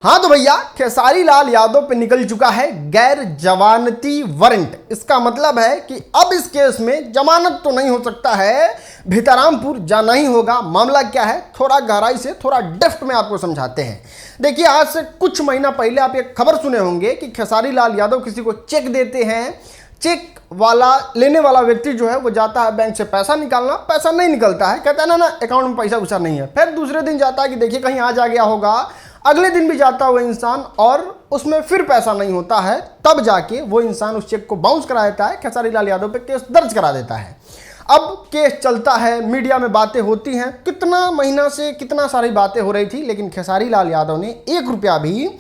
हाँ तो भैया खेसारी लाल यादव पे निकल चुका है गैर जमानती वारंट। इसका मतलब है कि अब इस केस में जमानत तो नहीं हो सकता है, भितारामपुर जाना ही होगा। मामला क्या है, थोड़ा गहराई से थोड़ा डेप्थ में आपको समझाते हैं। देखिए, आज से कुछ महीना पहले आप एक खबर सुने होंगे कि खेसारी लाल यादव किसी को चेक देते हैं। चेक वाला लेने वाला व्यक्ति जो है वो जाता है बैंक से पैसा निकालना, पैसा नहीं निकलता है, कहता है ना अकाउंट में पैसा घुसा नहीं है। फिर दूसरे दिन जाता है कि देखिए कहीं आ गया होगा। अगले दिन भी जाता है वो इंसान और उसमें फिर पैसा नहीं होता है, तब जाके वो इंसान उस चेक को बाउंस करा देता है, खेसारी लाल यादव पे केस दर्ज करा देता है। अब केस चलता है, मीडिया में बातें होती हैं, कितना महीना से कितना सारी बातें हो रही थी, लेकिन खेसारी लाल यादव ने 1 रुपया भी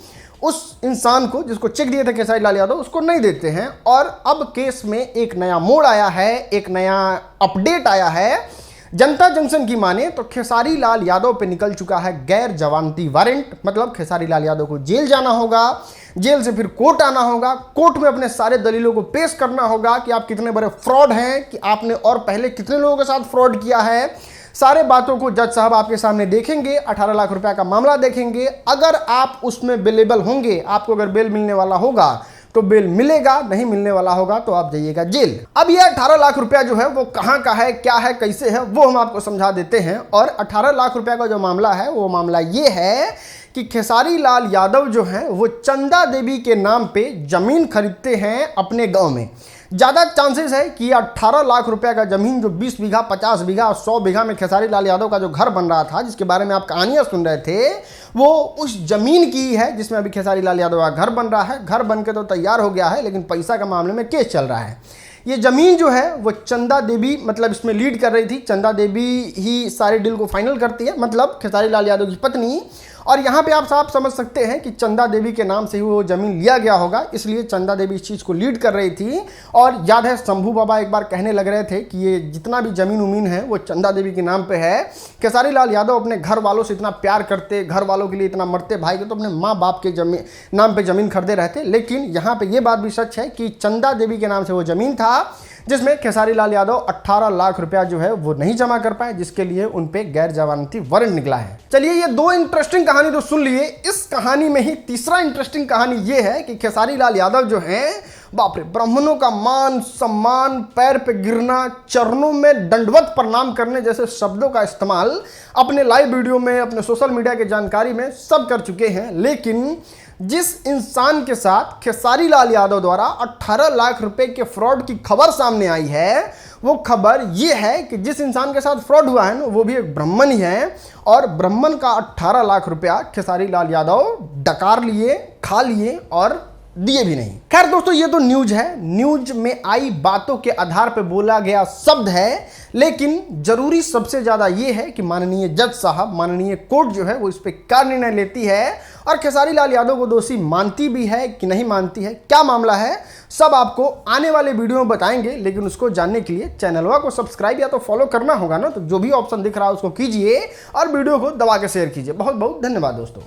उस इंसान को जिसको चेक दिए थे खेसारी लाल यादव उसको नहीं देते हैं। और अब केस में एक नया मोड़ आया है, एक नया अपडेट आया है। जनता जंक्शन की माने तो खेसारी लाल यादव पे निकल चुका है गैर जमानती वारंट। मतलब खेसारी लाल यादव को जेल जाना होगा, जेल से फिर कोर्ट आना होगा, कोर्ट में अपने सारे दलीलों को पेश करना होगा कि आप कितने बड़े फ्रॉड हैं, कि आपने और पहले कितने लोगों के साथ फ्रॉड किया है। सारे बातों को जज साहब आपके सामने देखेंगे, 18 लाख रुपया का मामला देखेंगे। अगर आप उसमें बेलेबल होंगे, आपको अगर बेल मिलने वाला होगा तो बेल मिलेगा, नहीं मिलने वाला होगा तो आप जाइएगा जेल। अब ये 18 लाख रुपया जो है वो कहाँ का है, क्या है, कैसे है, वो हम आपको समझा देते हैं। और 18 लाख रुपया का जो मामला है वो मामला ये है कि खेसारी लाल यादव जो है वो चंदा देवी के नाम पे जमीन खरीदते हैं अपने गांव में। ज़्यादा चांसेस है कि 18 लाख रुपया का ज़मीन जो 20 बीघा, 50 बीघा और 100 बीघा में खेसारी लाल यादव का जो घर बन रहा था, जिसके बारे में आप कहानियां सुन रहे थे, वो उस ज़मीन की है जिसमें अभी खेसारी लाल यादव का घर बन रहा है। घर बन के तो तैयार हो गया है, लेकिन पैसा का मामले में केस चल रहा है। ये ज़मीन जो है वो चंदा देवी मतलब इसमें लीड कर रही थी। चंदा देवी ही सारे डील को फाइनल करती है, मतलब खेसारी लाल यादव की पत्नी। और यहाँ पे आप साफ समझ सकते हैं कि चंदा देवी के नाम से ही वो ज़मीन लिया गया होगा, इसलिए चंदा देवी इस चीज़ को लीड कर रही थी। और याद है शंभू बाबा एक बार कहने लग रहे थे कि ये जितना भी ज़मीन उमीन है वो चंदा देवी के नाम पे है। खेसारी लाल यादव अपने घर वालों से इतना प्यार करते, घर वालों के लिए इतना मरते, भाई के तो अपने माँ बाप के नाम पे ज़मीन खरीदे रहते। लेकिन यहाँ पे ये बात भी सच है कि चंदा देवी के नाम से वो ज़मीन था जिसमें खेसारी लाल यादव 18 लाख रुपया जो है वो नहीं जमा कर पाए, जिसके लिए उन पे गैर जमानती वारंट निकला है। चलिए, ये 2 इंटरेस्टिंग कहानी तो सुन लिए। इस कहानी में ही तीसरा इंटरेस्टिंग कहानी ये है कि खेसारी लाल यादव जो हैं, बाप रे, ब्राह्मणों का मान सम्मान, पैर पे गिरना, चरणों में दंडवत प्रणाम करने जैसे शब्दों का इस्तेमाल अपने लाइव वीडियो में, अपने सोशल मीडिया के जानकारी में सब कर चुके हैं। लेकिन जिस इंसान के साथ खेसारी लाल यादव द्वारा 18 लाख रुपए के फ्रॉड की खबर सामने आई है, वो खबर ये है कि जिस इंसान के साथ फ्रॉड हुआ है ना, वो भी एक ब्राह्मण ही है। और ब्राह्मण का 18 लाख रुपया खेसारी लाल यादव डकार लिए, खा लिए और दिए भी नहीं। खैर दोस्तों, ये तो न्यूज है, न्यूज में आई बातों के आधार पर बोला गया शब्द है। लेकिन जरूरी सबसे ज्यादा ये है कि माननीय जज साहब, माननीय कोर्ट जो है वो इस पे क्या निर्णय लेती है और खेसारी लाल यादव को दोषी मानती भी है कि नहीं मानती है, क्या मामला है, सब आपको आने वाले वीडियो में बताएंगे। लेकिन उसको जानने के लिए चैनलवा को सब्सक्राइब या तो फॉलो करना होगा ना, तो जो भी ऑप्शन दिख रहा है उसको कीजिए और वीडियो को दबा के शेयर कीजिए। बहुत बहुत धन्यवाद दोस्तों।